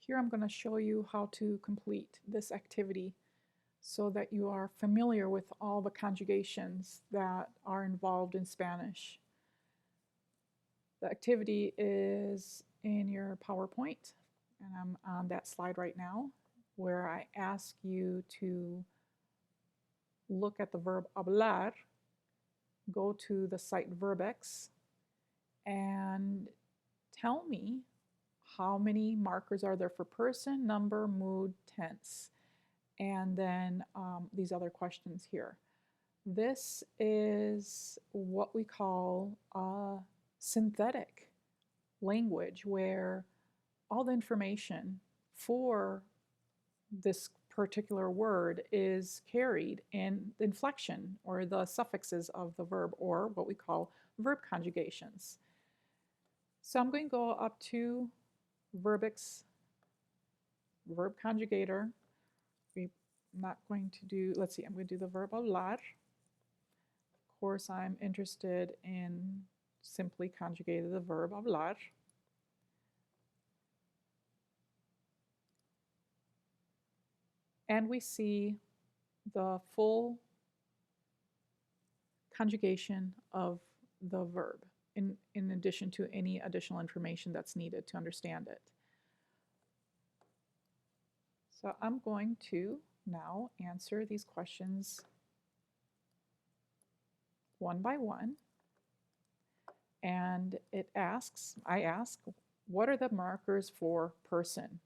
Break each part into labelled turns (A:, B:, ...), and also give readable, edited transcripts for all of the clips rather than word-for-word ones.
A: Here I'm going to show you how to complete this activity so that you are familiar with all the conjugations that are involved in Spanish. The activity is in your PowerPoint, and I'm on that slide right now, where I ask you to look at the verb hablar, go to the site Verbex, and tell me how many markers are there for person, number, mood, tense, and then these other questions here. This is what we call a synthetic language, where all the information for this particular word is carried in the inflection or the suffixes of the verb, or what we call verb conjugations. So I'm going to go up to Verbix verb conjugator. I'm not going to do, let's see, I'm going to do the verb hablar. Of course, I'm interested in simply conjugating the verb hablar. And we see the full conjugation of the verb in addition to any additional information that's needed to understand it. So I'm going to now answer these questions one by one. And I ask, what are the markers for person?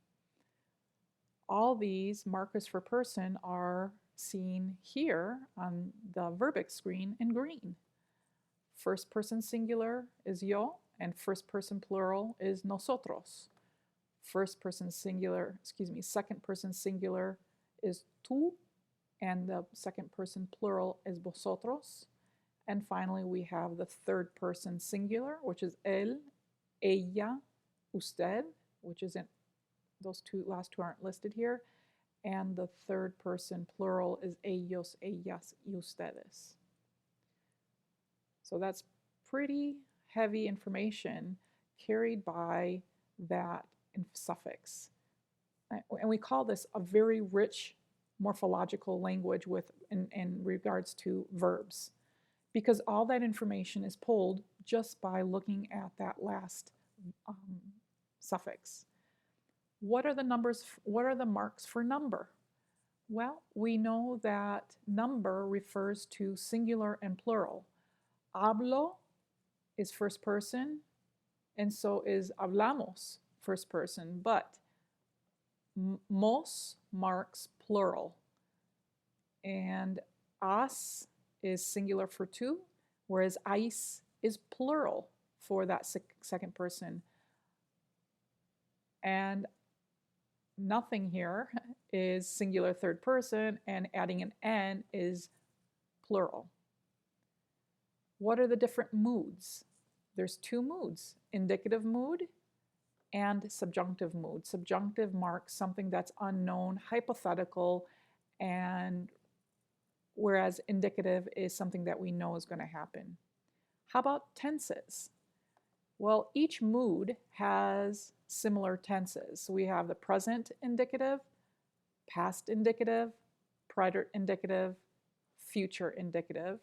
A: All these markers for person are seen here on the Verbix screen in green. First person singular is yo, and first person plural is nosotros. Second person singular is tú, and the second person plural is vosotros. And finally, we have the third person singular, which is él, ella, usted, which isn't, those last two aren't listed here. And the third person plural is ellos, ellas, y ustedes. So that's pretty heavy information carried by that suffix. And we call this a very rich morphological language in regards to verbs, because all that information is pulled just by looking at that last suffix. What are the numbers? What are the marks for number? Well, we know that number refers to singular and plural. Hablo is first person, and so is hablamos, first person, but mos marks plural, and as is singular for two, whereas ais is plural for that second person. And nothing here is singular third person, and adding an n is plural. What are the different moods? There's two moods, indicative mood and subjunctive mood. Subjunctive marks something that's unknown, hypothetical, and whereas indicative is something that we know is going to happen. How about tenses? Well, each mood has similar tenses. So we have the present indicative, past indicative, preterite indicative, future indicative.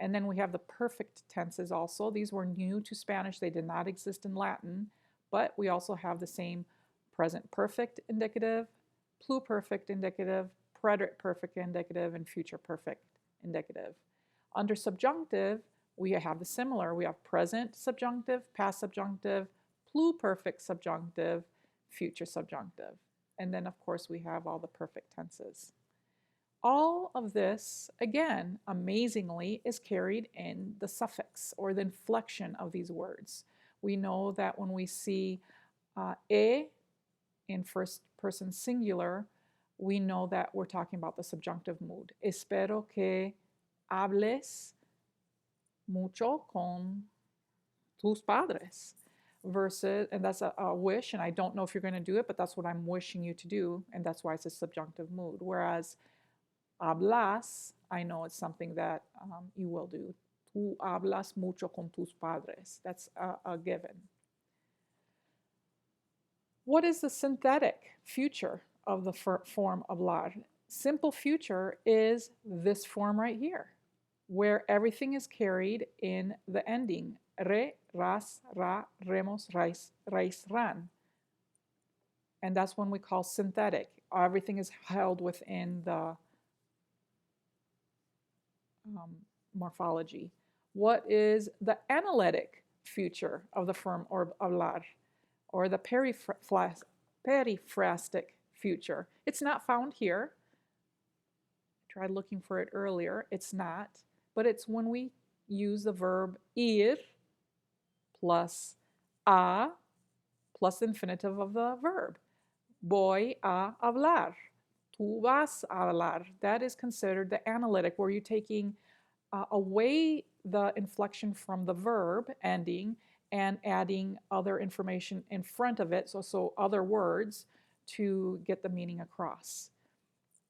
A: And then we have the perfect tenses also. These were new to Spanish. They did not exist in Latin, but we also have the same present perfect indicative, pluperfect indicative, preterite perfect indicative, and future perfect indicative. Under subjunctive, we have the similar. We have present subjunctive, past subjunctive, pluperfect subjunctive, future subjunctive. And then, of course, we have all the perfect tenses. All of this, again, amazingly, is carried in the suffix or the inflection of these words. We know that when we see e in first person singular, we know that we're talking about the subjunctive mood. Espero que hables mucho con tus padres. Versus, and that's a wish, and I don't know if you're going to do it, but that's what I'm wishing you to do, and that's why it's a subjunctive mood. Whereas hablas, I know it's something that you will do. Tú hablas mucho con tus padres. That's a given. What is the synthetic future of the form hablar? Simple future is this form right here, where everything is carried in the ending. Re, ras, ra, remos, rais, ran. And that's when we call synthetic. Everything is held within the morphology. What is the analytic future of the form or hablar, or the periphrastic future? It's not found here. I tried looking for it earlier. It's not, but it's when we use the verb ir plus a plus the infinitive of the verb. Voy a hablar. Tú vas a hablar. That is considered the analytic, where you're taking away the inflection from the verb ending and adding other information in front of it, so other words, to get the meaning across.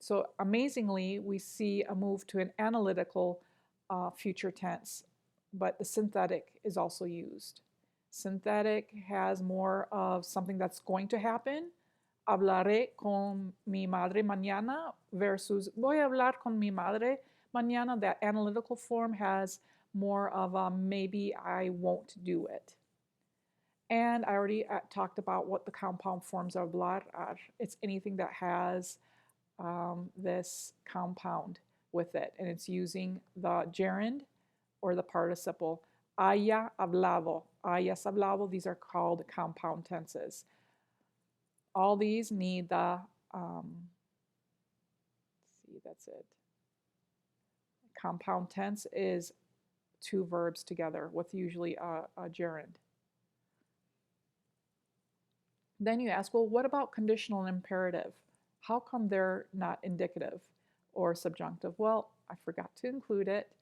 A: So amazingly, we see a move to an analytical future tense, but the synthetic is also used. Synthetic has more of something that's going to happen. Hablaré con mi madre mañana versus voy a hablar con mi madre mañana. That analytical form has more of a maybe I won't do it. And I already talked about what the compound forms of hablar are. It's anything that has this compound with it, and it's using the gerund or the participle. Haya hablado, hayas hablado. These are called compound tenses. All these need the, see, that's it. Compound tense is two verbs together with usually a gerund. Then you ask, well, what about conditional and imperative? How come they're not indicative or subjunctive? Well, I forgot to include it.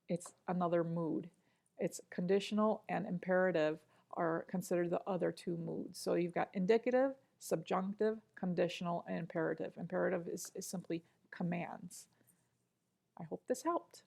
A: It's another mood. It's conditional and imperative are considered the other two moods. So you've got indicative, subjunctive, conditional, and imperative. Imperative is simply commands. I hope this helped.